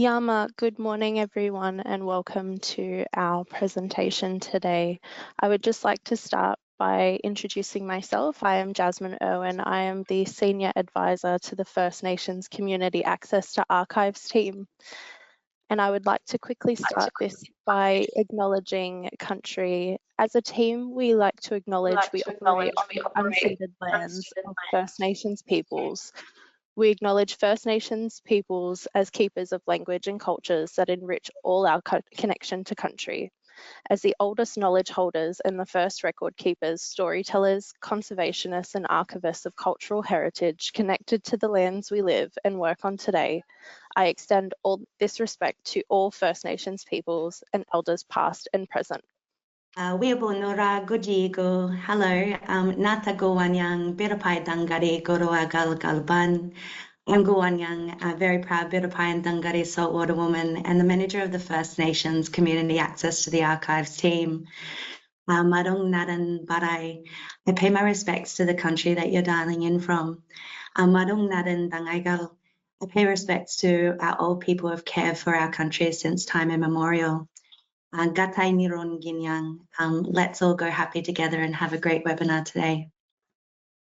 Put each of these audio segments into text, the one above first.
Yama, good morning everyone and welcome to our presentation today. I would just like to start by introducing myself. I am Jasmine Irwin. I am the Senior Advisor to the First Nations Community Access to Archives team. And I would like to quickly start this by acknowledging country. As a team, we like to acknowledge we operate on the unceded lands of First Nations peoples. We acknowledge First Nations peoples as keepers of language and cultures that enrich all our connection to country. As the oldest knowledge holders and the first record keepers, storytellers, conservationists and archivists of cultural heritage connected to the lands we live and work on today, I extend all this respect to all First Nations peoples and elders past and present. Weibo Nora Gojigo, hello, Nata Gowanyang, Birapai Dangari, Goroa Galban. I'm Gowanyang, a very proud Birapai and Dangari saltwater woman and the manager of the First Nations Community Access to the Archives team. Marong Nadan Barai, I pay my respects to the country that you're dialing in from. Marong Nadan Dangaigal, I pay respects to our old people who have cared for our country since time immemorial. Gatai Niron Ginyang. Let's all go happy together and have a great webinar today.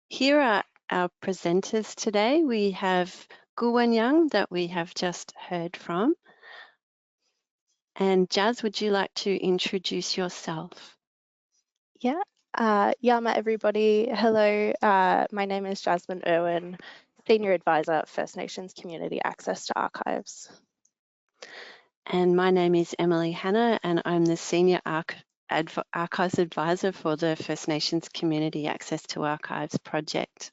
Here are our presenters today. We have Gowanyang that we have just heard from. And Jazz, would you like to introduce yourself? Yeah, Yama everybody. Hello, my name is Jasmine Irwin, Senior Advisor at First Nations Community Access to Archives. And my name is Emily Hanna and I'm the Senior Archives Advisor for the First Nations Community Access to Archives project.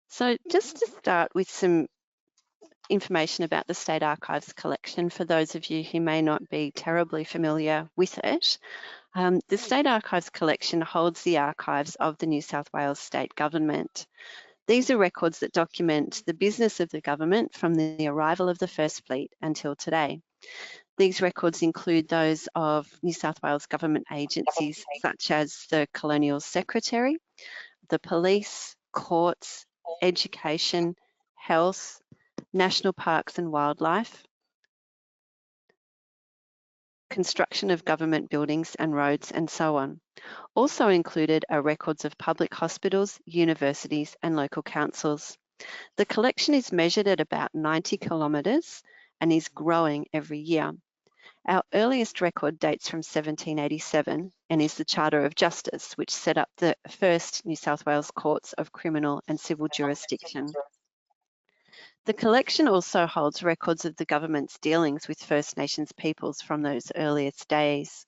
So just to start with some information about the State Archives collection for those of you who may not be terribly familiar with it. The State Archives collection holds the archives of the New South Wales State Government. These are records that document the business of the government from the arrival of the First Fleet until today. These records include those of New South Wales government agencies such as the Colonial Secretary, the police, courts, education, health, national parks and wildlife, construction of government buildings and roads and so on. Also included are records of public hospitals, universities and local councils. The collection is measured at about 90 kilometres and is growing every year. Our earliest record dates from 1787 and is the Charter of Justice, which set up the first New South Wales courts of criminal and civil jurisdiction. The collection also holds records of the government's dealings with First Nations peoples from those earliest days.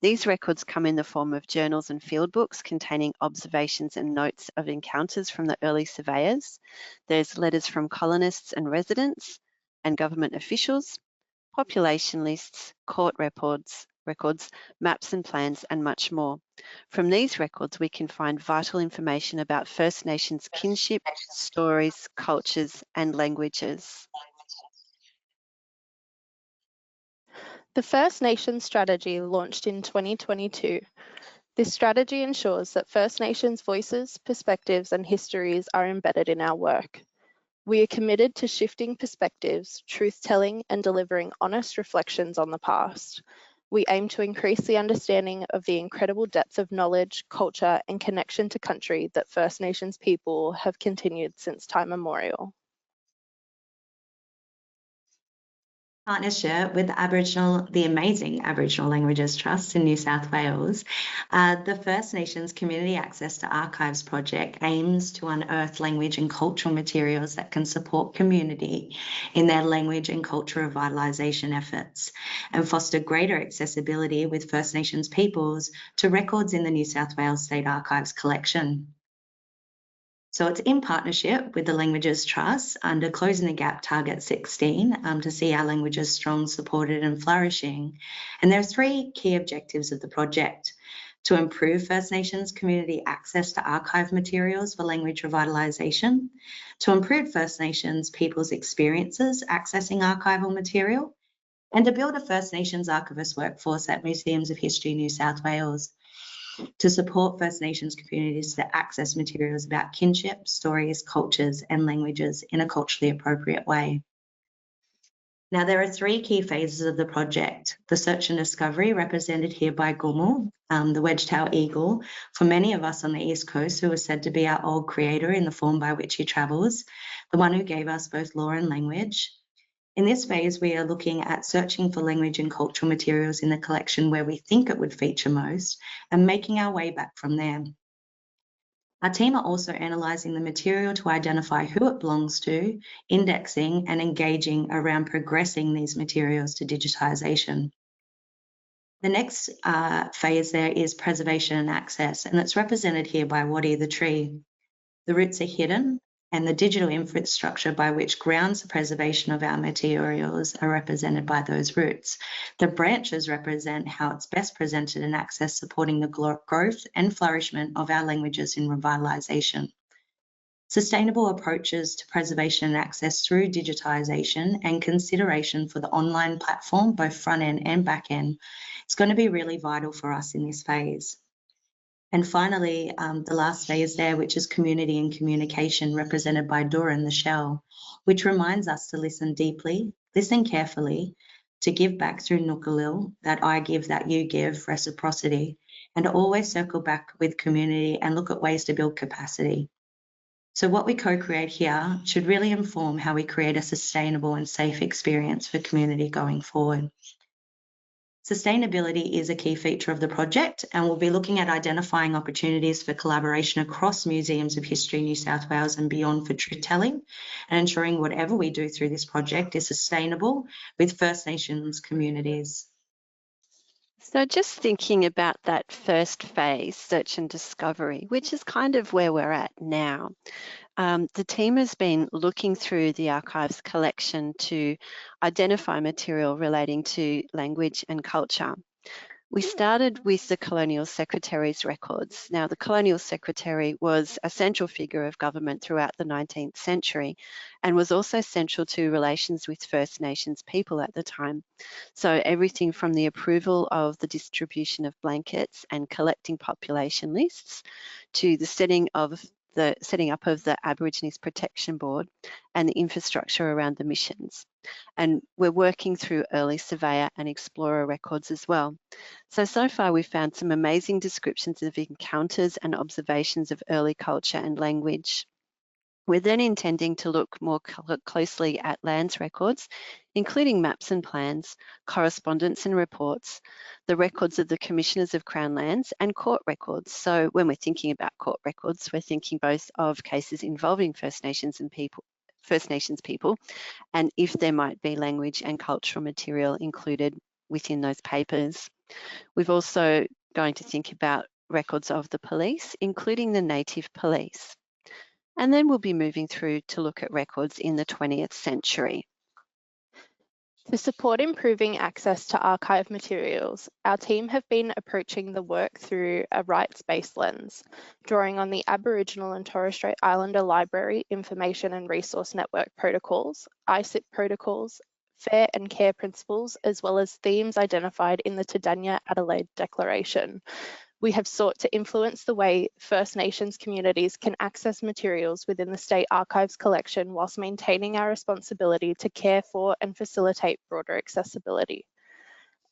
These records come in the form of journals and field books containing observations and notes of encounters from the early surveyors. There's letters from colonists and residents and government officials, population lists, court records, maps and plans, and much more. From these records, we can find vital information about First Nations kinship, stories, cultures, and languages. The First Nations strategy launched in 2022. This strategy ensures that First Nations voices, perspectives, and histories are embedded in our work. We are committed to shifting perspectives, truth-telling, and delivering honest reflections on the past. We aim to increase the understanding of the incredible depth of knowledge, culture, and connection to country that First Nations people have continued since time immemorial. Partnership with the amazing Aboriginal Languages Trust in New South Wales, the First Nations Community Access to Archives project aims to unearth language and cultural materials that can support community in their language and culture revitalisation efforts and foster greater accessibility with First Nations peoples to records in the New South Wales State Archives collection. So it's in partnership with the Languages Trust under Closing the Gap Target 16 to see our languages strong, supported and flourishing. And there are three key objectives of the project: to improve First Nations community access to archive materials for language revitalisation, to improve First Nations people's experiences accessing archival material, and to build a First Nations archivist workforce at Museums of History New South Wales, to support First Nations communities to access materials about kinship, stories, cultures and languages in a culturally appropriate way. Now, there are three key phases of the project. The search and discovery, represented here by Gumu, the wedge-tailed eagle, for many of us on the East Coast, who is said to be our old creator in the form by which he travels, the one who gave us both law and language. In this phase, we are looking at searching for language and cultural materials in the collection where we think it would feature most and making our way back from there. Our team are also analysing the material to identify who it belongs to, indexing and engaging around progressing these materials to digitisation. The next phase there is preservation and access, and it's represented here by Wadi the tree. The roots are hidden, and the digital infrastructure by which grounds the preservation of our materials are represented by those roots. The branches represent how it's best presented and accessed, supporting the growth and flourishment of our languages in revitalisation. Sustainable approaches to preservation and access through digitisation and consideration for the online platform, both front end and back end, is going to be really vital for us in this phase. And finally, the last phase there, which is community and communication, represented by Doran the shell, which reminds us to listen deeply, listen carefully, to give back through Nukalil, that I give, that you give, reciprocity, and to always circle back with community and look at ways to build capacity. So what we co-create here should really inform how we create a sustainable and safe experience for community going forward. Sustainability is a key feature of the project, and we'll be looking at identifying opportunities for collaboration across museums of history, New South Wales and beyond for truth-telling, and ensuring whatever we do through this project is sustainable with First Nations communities. So just thinking about that first phase, search and discovery, which is kind of where we're at now. The team has been looking through the archives collection to identify material relating to language and culture. We started with the Colonial Secretary's records. Now, the Colonial Secretary was a central figure of government throughout the 19th century and was also central to relations with First Nations people at the time. So everything from the approval of the distribution of blankets and collecting population lists to the setting up of the Aborigines Protection Board and the infrastructure around the missions. And we're working through early surveyor and explorer records as well. So far we've found some amazing descriptions of encounters and observations of early culture and language. We're then intending to look more closely at lands records, including maps and plans, correspondence and reports, the records of the Commissioners of Crown Lands and court records. So when we're thinking about court records, we're thinking both of cases involving First Nations people, and if there might be language and cultural material included within those papers. We've also going to think about records of the police, including the Native Police. And then we'll be moving through to look at records in the 20th century. To support improving access to archive materials, our team have been approaching the work through a rights-based lens, drawing on the Aboriginal and Torres Strait Islander Library Information and Resource Network protocols, ISIP protocols, fair and care principles, as well as themes identified in the Tadanya Adelaide Declaration. We have sought to influence the way First Nations communities can access materials within the State Archives collection whilst maintaining our responsibility to care for and facilitate broader accessibility.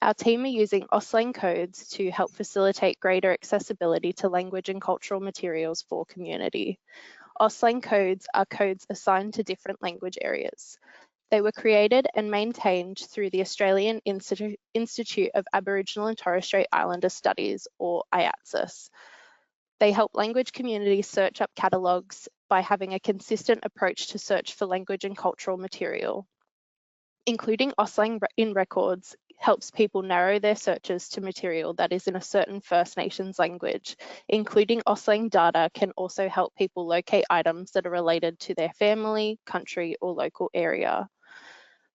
Our team are using Auslan codes to help facilitate greater accessibility to language and cultural materials for community. Auslan codes are codes assigned to different language areas. They were created and maintained through the Australian Institute of Aboriginal and Torres Strait Islander Studies, or IATSIS. They help language communities search up catalogues by having a consistent approach to search for language and cultural material. Including Auslan in records helps people narrow their searches to material that is in a certain First Nations language. Including Auslan data can also help people locate items that are related to their family, country, or local area.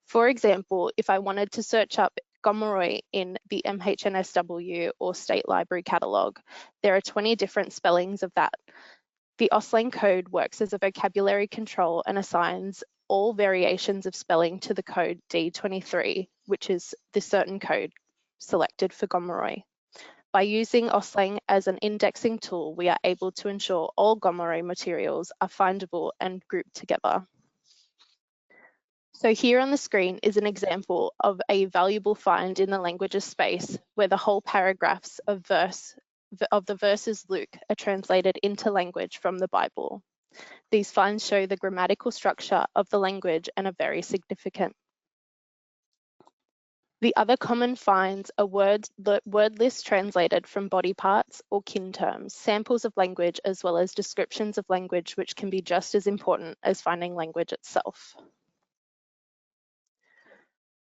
For example, if I wanted to search up Gomeroi in the MHNSW or State Library catalogue, there are 20 different spellings of that. The Auslan code works as a vocabulary control and assigns all variations of spelling to the code D23, which is the certain code selected for Gomeroi. By using Auslan as an indexing tool, we are able to ensure all Gomeroi materials are findable and grouped together. So here on the screen is an example of a valuable find in the languages space where the whole paragraphs of the verses Luke are translated into language from the Bible. These finds show the grammatical structure of the language and are very significant. The other common finds are word lists translated from body parts or kin terms, samples of language, as well as descriptions of language, which can be just as important as finding language itself.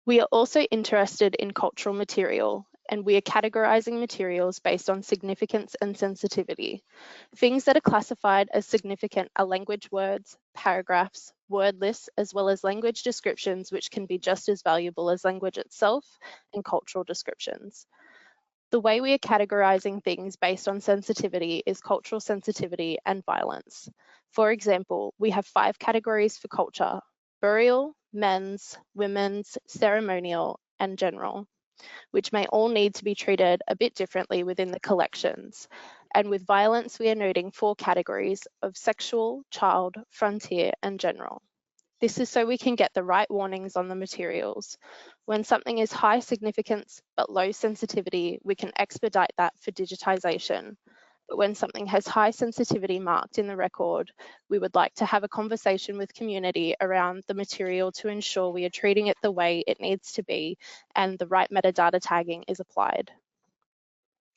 We are also interested in cultural material, and we are categorizing materials based on significance and sensitivity. Things that are classified as significant are language words, paragraphs, word lists, as well as language descriptions, which can be just as valuable as language itself, and cultural descriptions. The way we are categorizing things based on sensitivity is cultural sensitivity and violence. For example, we have 5 categories for culture: burial, men's, women's, ceremonial, and general, which may all need to be treated a bit differently within the collections. And with violence, we are noting 4 categories of sexual, child, frontier, and general. This is so we can get the right warnings on the materials. When something is high significance but low sensitivity, we can expedite that for digitization. But when something has high sensitivity marked in the record, we would like to have a conversation with community around the material to ensure we are treating it the way it needs to be and the right metadata tagging is applied.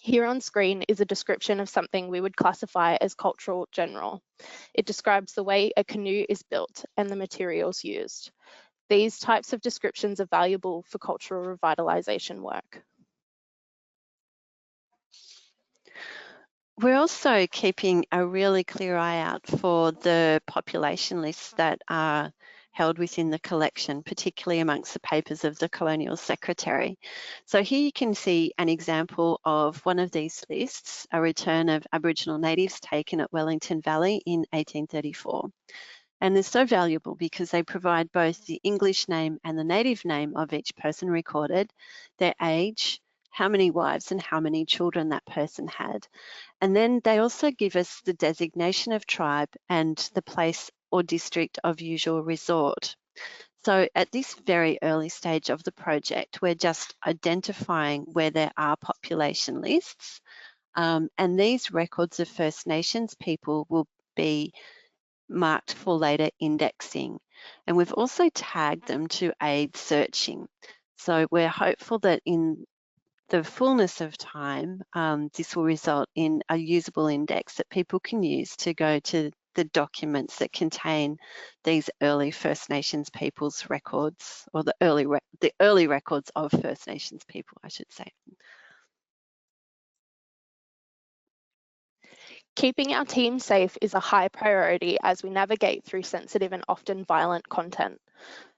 Here on screen is a description of something we would classify as cultural general. It describes the way a canoe is built and the materials used. These types of descriptions are valuable for cultural revitalisation work. We're also keeping a really clear eye out for the population lists that are held within the collection, particularly amongst the papers of the Colonial Secretary. So here you can see an example of one of these lists, a return of Aboriginal natives taken at Wellington Valley in 1834. And they're so valuable because they provide both the English name and the native name of each person recorded, their age, how many wives and how many children that person had. And then they also give us the designation of tribe and the place or district of usual resort. So at this very early stage of the project, we're just identifying where there are population lists. And these records of First Nations people will be marked for later indexing. And we've also tagged them to aid searching. So we're hopeful that in the fullness of time, this will result in a usable index that people can use to go to the documents that contain these early First Nations people's records, or the early records of First Nations people, I should say. Keeping our team safe is a high priority as we navigate through sensitive and often violent content.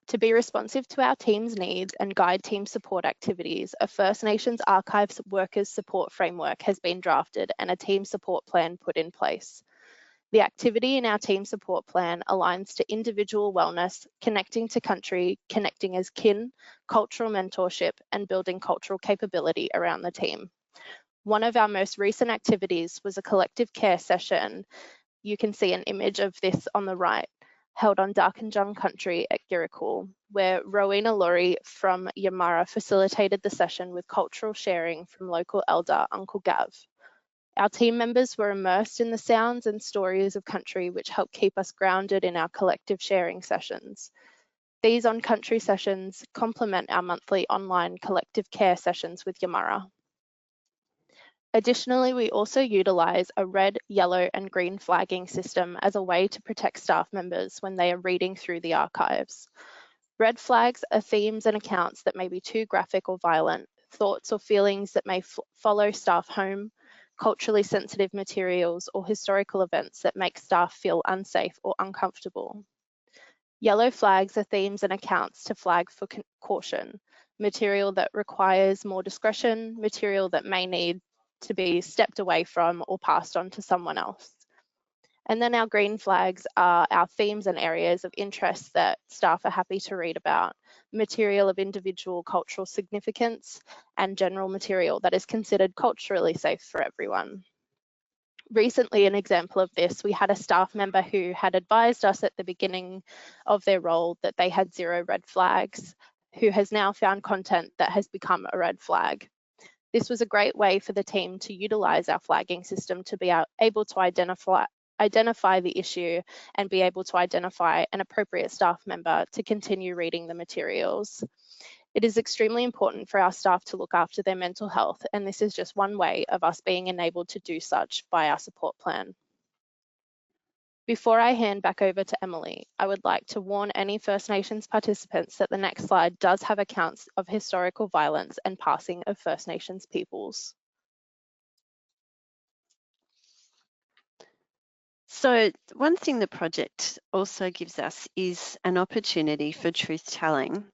To be responsive to our team's needs and guide team support activities, a First Nations Archives Workers Support Framework has been drafted and a team support plan put in place. The activity in our team support plan aligns to individual wellness, connecting to country, connecting as kin, cultural mentorship, and building cultural capability around the team. One of our most recent activities was a collective care session. You can see an image of this on the right, held on Darkinjung country at Girikul, where Rowena Laurie from Yamara facilitated the session with cultural sharing from local elder Uncle Gav. Our team members were immersed in the sounds and stories of country, which helped keep us grounded in our collective sharing sessions. These on-country sessions complement our monthly online collective care sessions with Yamara. Additionally, we also utilise a red, yellow and green flagging system as a way to protect staff members when they are reading through the archives. Red flags are themes and accounts that may be too graphic or violent, thoughts or feelings that may follow staff home, culturally sensitive materials or historical events that make staff feel unsafe or uncomfortable. Yellow flags are themes and accounts to flag for caution, material that requires more discretion, material that may need to be stepped away from or passed on to someone else. And then our green flags are our themes and areas of interest that staff are happy to read about, material of individual cultural significance, and general material that is considered culturally safe for everyone. Recently, an example of this, we had a staff member who had advised us at the beginning of their role that they had 0 red flags, who has now found content that has become a red flag. This was a great way for the team to utilise our flagging system to be able to identify the issue and be able to identify an appropriate staff member to continue reading the materials. It is extremely important for our staff to look after their mental health, and this is just one way of us being enabled to do such by our support plan. Before I hand back over to Emily, I would like to warn any First Nations participants that the next slide does have accounts of historical violence and passing of First Nations peoples. So one thing the project also gives us is an opportunity for truth-telling.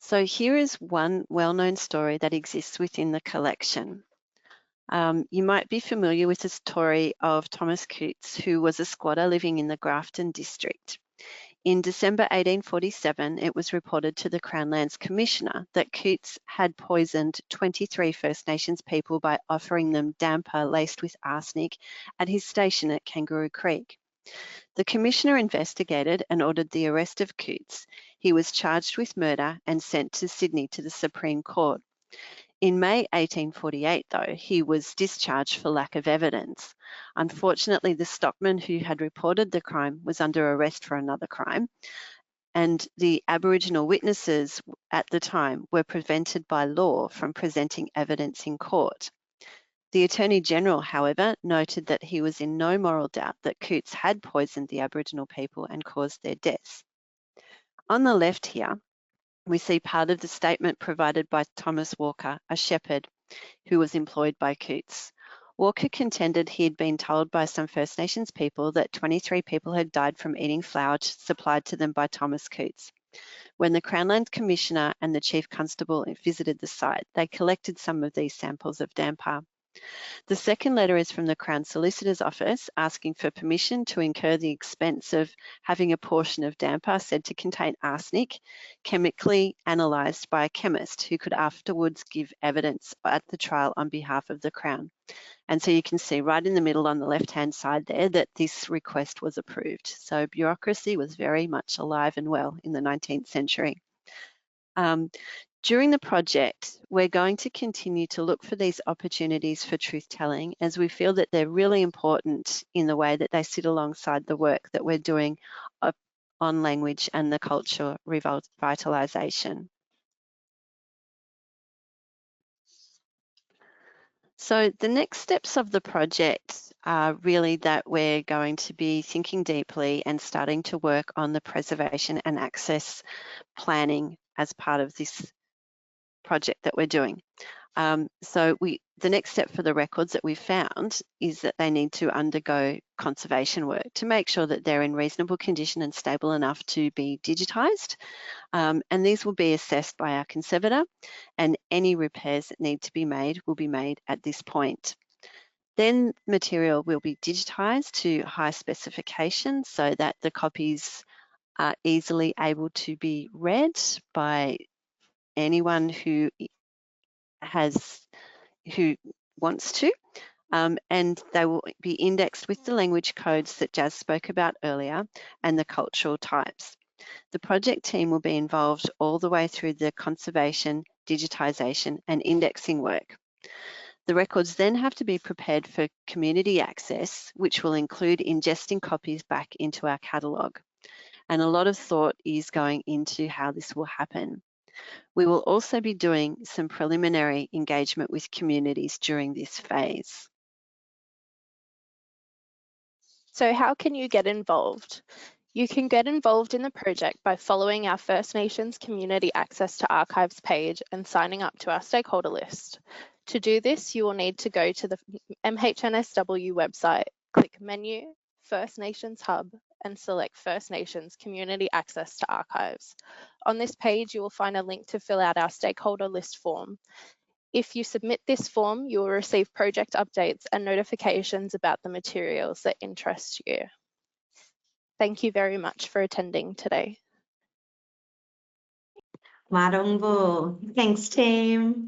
So here is one well-known story that exists within the collection. You might be familiar with the story of Thomas Coutts, who was a squatter living in the Grafton district. In December 1847, it was reported to the Crown Lands Commissioner that Coutts had poisoned 23 First Nations people by offering them damper laced with arsenic at his station at Kangaroo Creek. The Commissioner investigated and ordered the arrest of Coutts. He was charged with murder and sent to Sydney to the Supreme Court. In May 1848, though, he was discharged for lack of evidence. Unfortunately, the stockman who had reported the crime was under arrest for another crime, and the Aboriginal witnesses at the time were prevented by law from presenting evidence in court. The Attorney General, however, noted that he was in no moral doubt that Coutts had poisoned the Aboriginal people and caused their deaths. On the left here, we see part of the statement provided by Thomas Walker, a shepherd who was employed by Coutts. Walker contended he had been told by some First Nations people that 23 people had died from eating flour supplied to them by Thomas Coutts. When the Crown Lands Commissioner and the Chief Constable visited the site, they collected some of these samples of damper. The second letter is from the Crown Solicitor's Office asking for permission to incur the expense of having a portion of damper said to contain arsenic chemically analysed by a chemist who could afterwards give evidence at the trial on behalf of the Crown. And so you can see right in the middle on the left-hand side there that this request was approved. So bureaucracy was very much alive and well in the 19th century. During the project, we're going to continue to look for these opportunities for truth-telling as we feel that they're really important in the way that they sit alongside the work that we're doing on language and the culture revitalisation. So the next steps of the project are really that we're going to be thinking deeply and starting to work on the preservation and access planning as part of this project that we're doing. The next step for the records that we've found is that they need to undergo conservation work to make sure that they're in reasonable condition and stable enough to be digitised. And these will be assessed by our conservator, and any repairs that need to be made will be made at this point. Then material will be digitised to high specification so that the copies are easily able to be read by anyone who wants to, and they will be indexed with the language codes that Jazz spoke about earlier and the cultural types. The project team will be involved all the way through the conservation, digitisation and indexing work. The records then have to be prepared for community access, which will include ingesting copies back into our catalogue. And a lot of thought is going into how this will happen. We will also be doing some preliminary engagement with communities during this phase. So how can you get involved? You can get involved in the project by following our First Nations Community Access to Archives page and signing up to our stakeholder list. To do this, you will need to go to the MHNSW website, click Menu, First Nations Hub, and select First Nations Community Access to Archives. On this page, you will find a link to fill out our stakeholder list form. If you submit this form, you will receive project updates and notifications about the materials that interest you. Thank you very much for attending today. Marungu. Thanks, team.